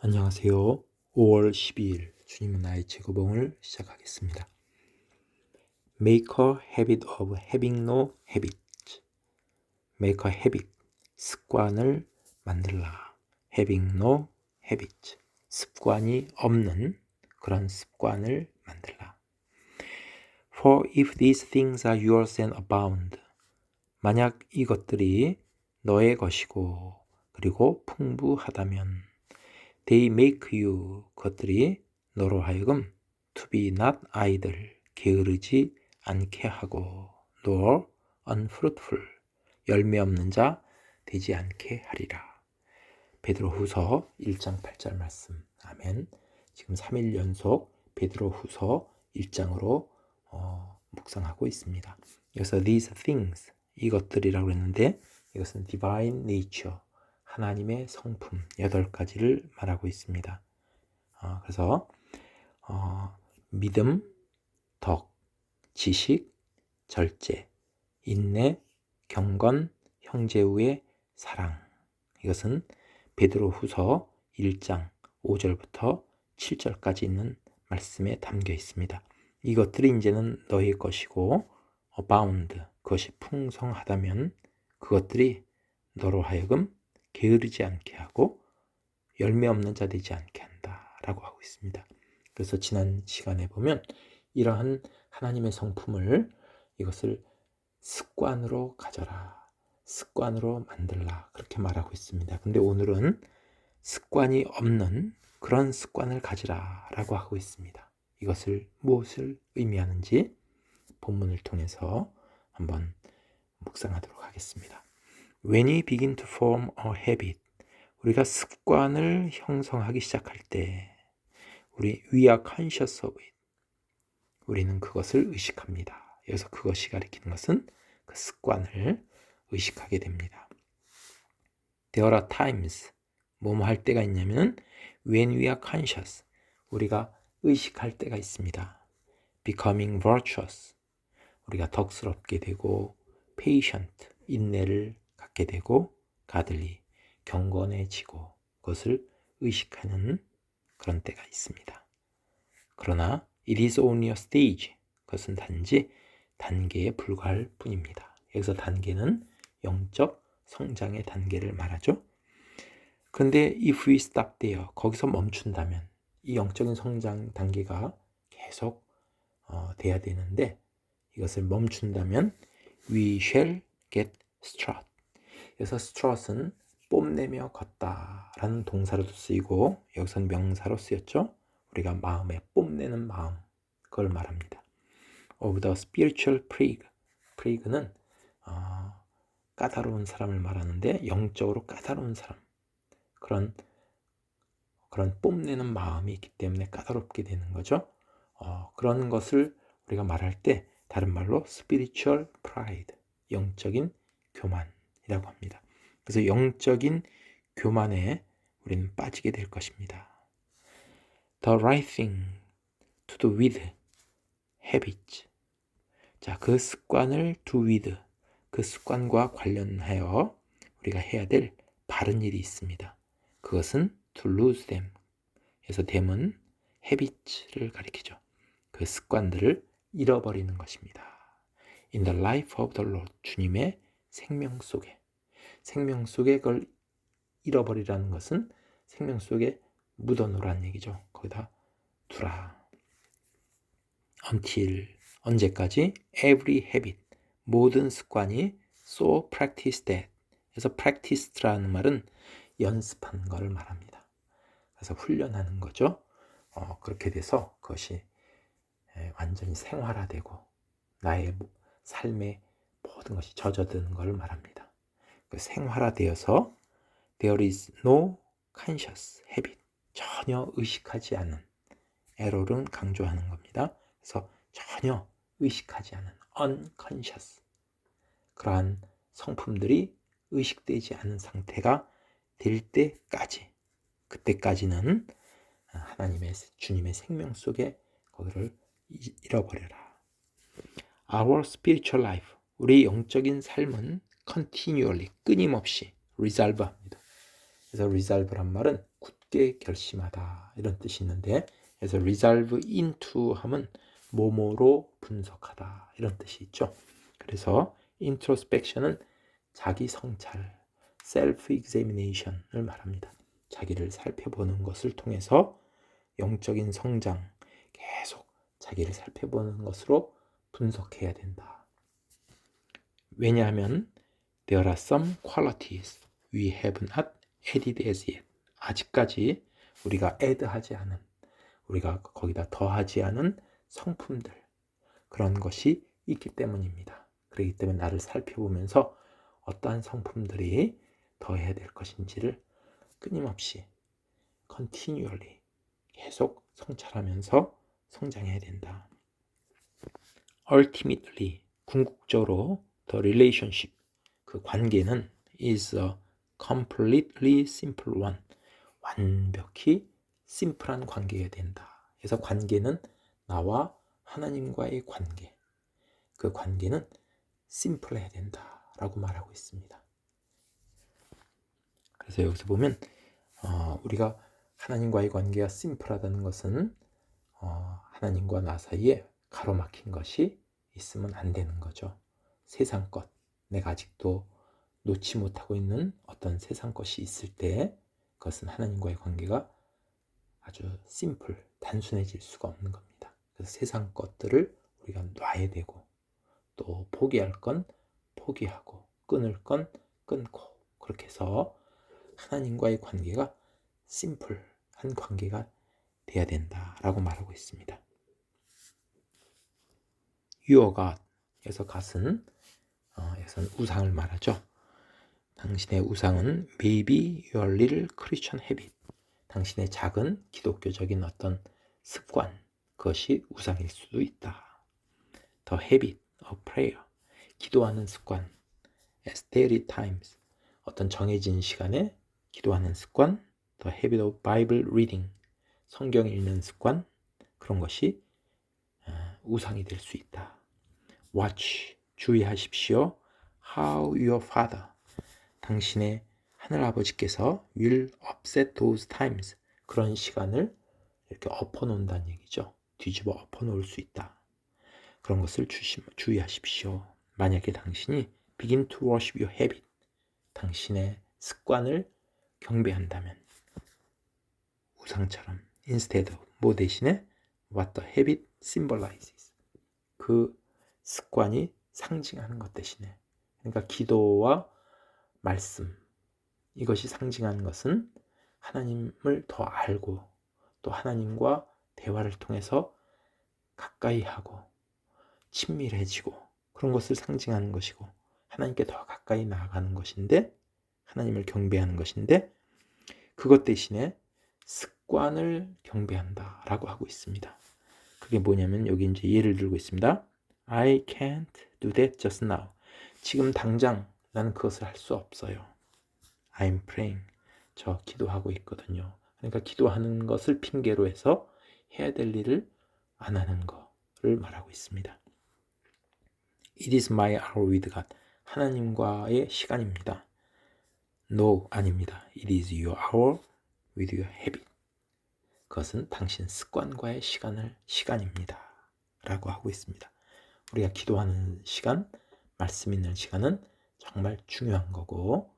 안녕하세요. 5월 12일 주님은 나의 제구봉을 시작하겠습니다. Make a habit of having no habit. Make a habit. 습관을 만들라. Having no habit. 습관이 없는 그런 습관을 만들라. For if these things are yours and abound. 만약 이것들이 너의 것이고 그리고 풍부하다면 They make you, 그것들이 너로 하여금 to be not idle, 게으르지 않게 하고 nor unfruitful, 열매 없는 자 되지 않게 하리라. 베드로후서 1장 8절 말씀. 아멘. 지금 3일 연속 베드로후서 1장으로 묵상하고 있습니다. 여기서 these things, 이것들이라고 했는데 이것은 divine nature, 하나님의 성품 8가지를 말하고 있습니다. 그래서 믿음, 덕, 지식, 절제, 인내, 경건, 형제우의 사랑. 이것은 베드로후서 1장 5절부터 7절까지 있는 말씀에 담겨 있습니다. 이것들이 이제는 너희 것이고 abound, 그것이 풍성하다면 그것들이 너로 하여금 게으르지 않게 하고 열매 없는 자 되지 않게 한다라고 하고 있습니다. 그래서 지난 시간에 보면 이러한 하나님의 성품을 이것을 습관으로 가져라, 습관으로 만들라 그렇게 말하고 있습니다. 근데 오늘은 습관이 없는 그런 습관을 가지라라고 하고 있습니다. 이것을 무엇을 의미하는지 본문을 통해서 한번 묵상하도록 하겠습니다. When we begin to form a habit, 우리가 습관을 형성하기 시작할 때 we are conscious of it. 우리는 그것을 의식합니다. 여기서 그것이 가리키는 것은 그 습관을 의식하게 됩니다. There are times, 뭐뭐 할 때가 있냐면 when we are conscious, 우리가 의식할 때가 있습니다. Becoming virtuous, 우리가 덕스럽게 되고 patient, 인내를 갖게 되고 godly, 경건해지고 그것을 의식하는 그런 때가 있습니다. 그러나 it is only a stage, 그것은 단지 단계에 불과할 뿐입니다. 여기서 단계는 영적 성장의 단계를 말하죠. 그런데 if we stop there, 거기서 멈춘다면 이 영적인 성장 단계가 계속 돼야 되는데 이것을 멈춘다면 we shall get strut. 그래서 strut은 뽐내며 걷다라는 동사로도 쓰이고 여기서는 명사로 쓰였죠. 우리가 마음에 뽐내는 마음, 그걸 말합니다. Of the spiritual plague. plague는 까다로운 사람을 말하는데 영적으로 까다로운 사람, 그런 뽐내는 마음이 있기 때문에 까다롭게 되는 거죠. 그런 것을 우리가 말할 때 다른 말로 spiritual pride, 영적인 교만이라고 합니다. 그래서 영적인 교만에 우리는 빠지게 될 것입니다. The right thing to do with habits. 자, 그 습관을 do with, 그 습관과 관련하여 우리가 해야 될 바른 일이 있습니다. 그것은 to lose them. 그래서 them은 habits를 가리키죠. 그 습관들을 잃어버리는 것입니다. In the life of the Lord, 주님의 생명 속에 그걸 잃어버리라는 것은 생명 속에 묻어놓으라는 얘기죠. 거기다 두라. Until, 언제까지? Every habit, 모든 습관이 so practice that. 그래서 practice라는 말은 연습한 것을 말합니다. 그래서 훈련하는 거죠. 그렇게 돼서 그것이 완전히 생활화되고 나의 삶의 모든 것이 젖어드는 것을 말합니다. 생활화되어서 there is no conscious habit, 전혀 의식하지 않은, error은 강조하는 겁니다. 그래서 전혀 의식하지 않은 unconscious, 그러한 성품들이 의식되지 않은 상태가 될 때까지, 그때까지는 하나님의 주님의 생명 속에 거기를 잃어버려라. Our spiritual life, 우리 영적인 삶은 continually, 끊임없이 resolve 합니다. 그래서 resolve란 말은 굳게 결심하다 이런 뜻이 있는데, 그래서 resolve into 하면 뭐뭐로 분석하다 이런 뜻이 있죠. 그래서 introspection은 자기 성찰, self-examination을 말합니다. 자기를 살펴보는 것을 통해서 영적인 성장, 계속 자기를 살펴보는 것으로 분석해야 된다. 왜냐하면 there are some qualities we have not added as yet. 아직까지 우리가 add하지 않은, 우리가 거기다 더하지 않은 성품들, 그런 것이 있기 때문입니다. 그렇기 때문에 나를 살펴보면서 어떠한 성품들이 더해야 될 것인지를 끊임없이 continually 계속 성찰하면서 성장해야 된다. Ultimately, 궁극적으로 the relationship, 그 관계는 is a completely simple one. 완벽히 심플한 관계가 된다. 그래서 관계는 나와 하나님과의 관계, 그 관계는 심플해야 된다라고 말하고 있습니다. 그래서 여기서 보면 우리가 하나님과의 관계가 심플하다는 것은 하나님과 나 사이에 가로막힌 것이 있으면 안 되는 거죠. 세상 것, 내가 아직도 놓지 못하고 있는 어떤 세상 것이 있을 때 그것은 하나님과의 관계가 아주 심플, 단순해질 수가 없는 겁니다. 그래서 세상 것들을 우리가 놔야 되고, 또 포기할 건 포기하고, 끊을 건 끊고, 그렇게 해서 하나님과의 관계가 심플한 관계가 돼야 된다라고 말하고 있습니다. Your God, 그래서 God은 여기서는 우상을 말하죠. 당신의 우상은 maybe your little Christian habit, 당신의 작은 기독교적인 어떤 습관, 그것이 우상일 수도 있다. The habit of prayer, 기도하는 습관. At daily times, 어떤 정해진 시간에 기도하는 습관. The habit of Bible reading, 성경 읽는 습관. 그런 것이 우상이 될 수 있다. Watch, 주의하십시오. How your father, 당신의 하늘아버지께서 will upset those times, 그런 시간을 이렇게 엎어놓는다는 얘기죠. 뒤집어 엎어놓을 수 있다. 그런 것을 주의하십시오. 만약에 당신이 begin to worship your habit, 당신의 습관을 경배한다면 우상처럼 instead of, 뭐 대신에 what the habit symbolizes, 그 습관이 상징하는 것 대신에, 그러니까 기도와 말씀, 이것이 상징하는 것은 하나님을 더 알고 또 하나님과 대화를 통해서 가까이 하고 친밀해지고 그런 것을 상징하는 것이고, 하나님께 더 가까이 나아가는 것인데, 하나님을 경배하는 것인데, 그것 대신에 습관을 경배한다라고 하고 있습니다. 그게 뭐냐면 여기 이제 예를 들고 있습니다. I can't do that just now. 지금 당장 나는 그것을 할 수 없어요. I'm praying. 저 기도하고 있거든요. 그러니까 기도하는 것을 핑계로 해서 해야 될 일을 안 하는 거를 말하고 있습니다. It is my hour with God. 하나님과의 시간입니다. No, 아닙니다. It is your hour with your habit. 그것은 당신 습관과의 시간입니다. 라고 하고 있습니다. 우리가 기도하는 시간, 말씀 있는 시간은 정말 중요한 거고,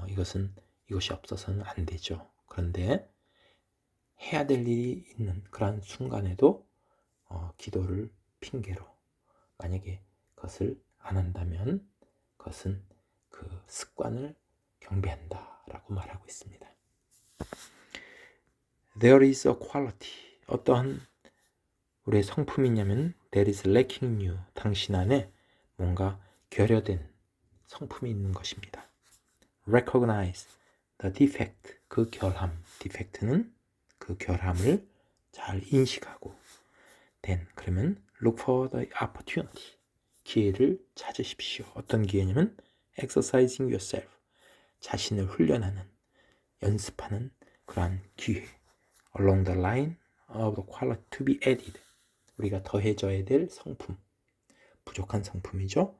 이것이 없어서는 안 되죠. 그런데 해야 될 일이 있는 그런 순간에도 기도를 핑계로, 만약에 그것을 안 한다면 그것은 그 습관을 경배한다 라고 말하고 있습니다. There is a quality, 어떠한 우리의 성품이 있냐면 there is lacking in you, 당신 안에 뭔가 결여된 성품이 있는 것입니다. Recognize the defect, 그 결함, defect는 그 결함을 잘 인식하고, then 그러면 look for the opportunity, 기회를 찾으십시오. 어떤 기회냐면 exercising yourself, 자신을 훈련하는, 연습하는 그러한 기회. Along the line of the quality to be added, 우리가 더해져야 될 성품, 부족한 성품이죠.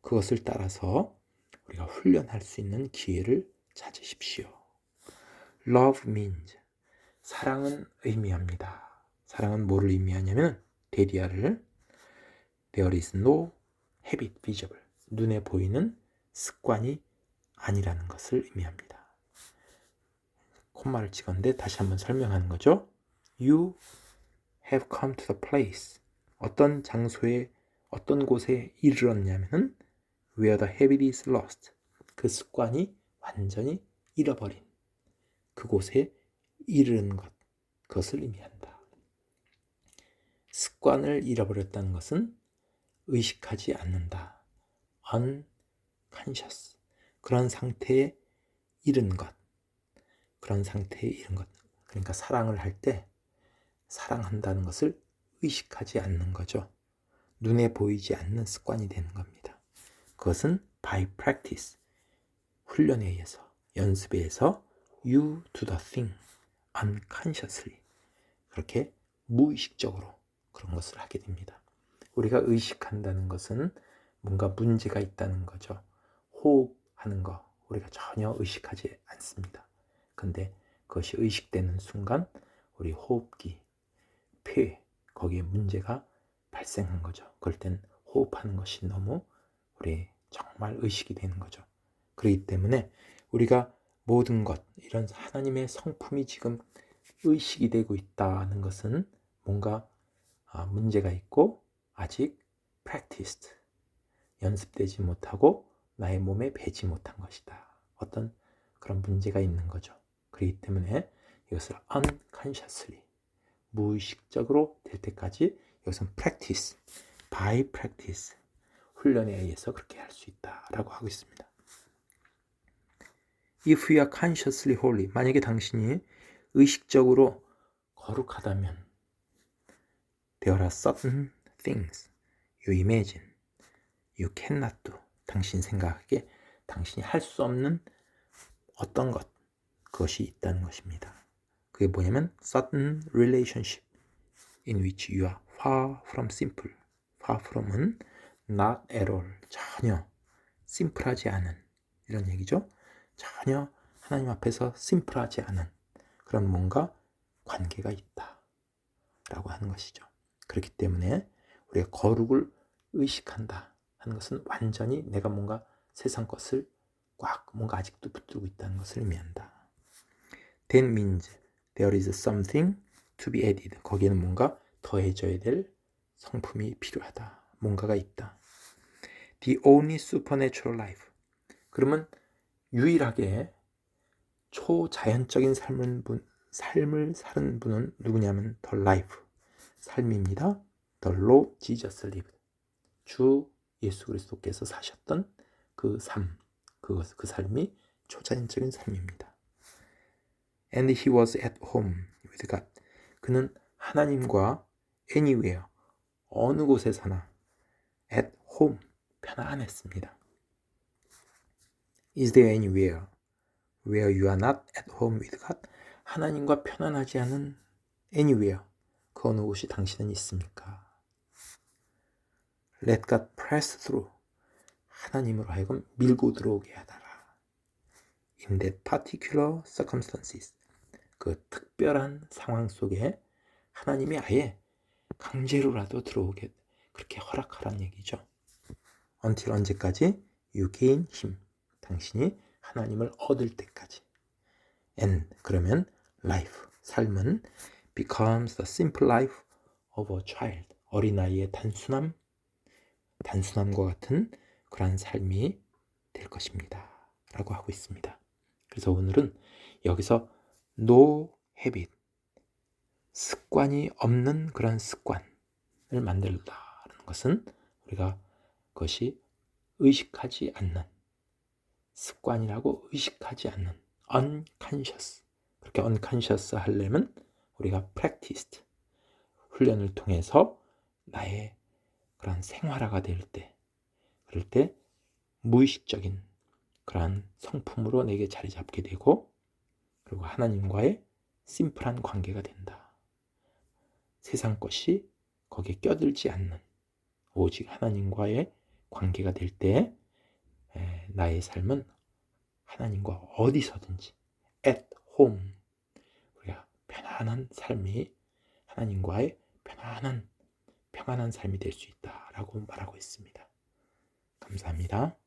그것을 따라서 우리가 훈련할 수 있는 기회를 찾으십시오. Love means 사랑은 의미합니다. 사랑은 뭐를 의미하냐면 데리아를 There is no habit visible 눈에 보이는 습관이 아니라는 것을 의미합니다. 콤마를 찍었는데 다시 한번 설명하는 거죠. You have come to the place 어떤 장소에 어떤 곳에 이르렀냐면은 where the habit is lost 그 습관이 완전히 잃어버린 그곳에 이르는 것 그것을 의미한다. 습관을 잃어버렸다는 것은 의식하지 않는다. unconscious 그런 상태에 이른 것 그런 상태에 이른 것 그러니까 사랑을 할 때 사랑한다는 것을 의식하지 않는 거죠. 눈에 보이지 않는 습관이 되는 겁니다. 그것은 by practice 훈련에 의해서 연습에 의해서 you do the thing unconsciously 그렇게 무의식적으로 그런 것을 하게 됩니다. 우리가 의식한다는 것은 뭔가 문제가 있다는 거죠. 호흡하는 거 우리가 전혀 의식하지 않습니다. 근데 그것이 의식되는 순간 우리 호흡기, 폐 거기에 문제가 발생한 거죠. 그럴 땐 호흡하는 것이 너무 우리 정말 의식이 되는 거죠. 그렇기 때문에 우리가 모든 것 이런 하나님의 성품이 지금 의식이 되고 있다는 것은 뭔가 문제가 있고 아직 practiced 연습되지 못하고 나의 몸에 배지 못한 것이다. 어떤 그런 문제가 있는 거죠. 그렇기 때문에 이것을 unconsciously 무의식적으로 될 때까지 여기서는 practice, by practice 훈련에 의해서 그렇게 할 수 있다라고 하고 있습니다. If you are consciously holy 만약에 당신이 의식적으로 거룩하다면 There are certain things you imagine you cannot do 당신 생각에 당신이 할 수 없는 어떤 것 그것이 있다는 것입니다. 그게 뭐냐면 certain relationship in which you are far from simple far from은 not at all 전혀 심플하지 않은 이런 얘기죠. 전혀 하나님 앞에서 심플하지 않은 그런 뭔가 관계가 있다 라고 하는 것이죠. 그렇기 때문에 우리가 거룩을 의식한다 하는 것은 완전히 내가 뭔가 세상 것을 꽉 뭔가 아직도 붙들고 있다는 것을 의미한다. That means there is something to be added. 거기에는 뭔가 더해져야 될 성품이 필요하다. 뭔가가 있다. The only supernatural life. 그러면 유일하게 초자연적인 삶을 사는 분은 누구냐면 the life, 삶입니다. The Lord Jesus lived. 주 예수 그리스도께서 사셨던 그 삶, 그 삶이 초자연적인 삶입니다. And he was at home with God. 그는 하나님과 anywhere, 어느 곳에서나 at home, 편안했습니다. Is there anywhere where you are not at home with God? 하나님과 편안하지 않은 anywhere, 그 어느 곳이 당신은 있습니까? Let God press through. 하나님으로 하여금 밀고 들어오게 하다라. In that particular circumstances. 그 특별한 상황 속에 하나님이 아예 강제로라도 들어오게 그렇게 허락하란 얘기죠. Until 언제까지? You gain him. 당신이 하나님을 얻을 때까지. And 그러면 life, 삶은 becomes the simple life of a child. 어린아이의 단순함과 같은 그러한 삶이 될 것입니다. 라고 하고 있습니다. 그래서 오늘은 여기서 no habit, 습관이 없는 그런 습관을 만들다라는 것은 우리가 그것이 의식하지 않는 습관이라고 의식하지 않는 unconscious 그렇게 unconscious 하려면 우리가 practiced 훈련을 통해서 나의 그런 생활화가 될 때 그럴 때 무의식적인 그러한 성품으로 내게 자리 잡게 되고 그리고 하나님과의 심플한 관계가 된다. 세상 것이 거기에 껴들지 않는 오직 하나님과의 관계가 될 때 나의 삶은 하나님과 어디서든지 at 홈. 우리가 편안한 삶이 하나님과의 편안한 평안한 삶이 될 수 있다라고 말하고 있습니다. 감사합니다.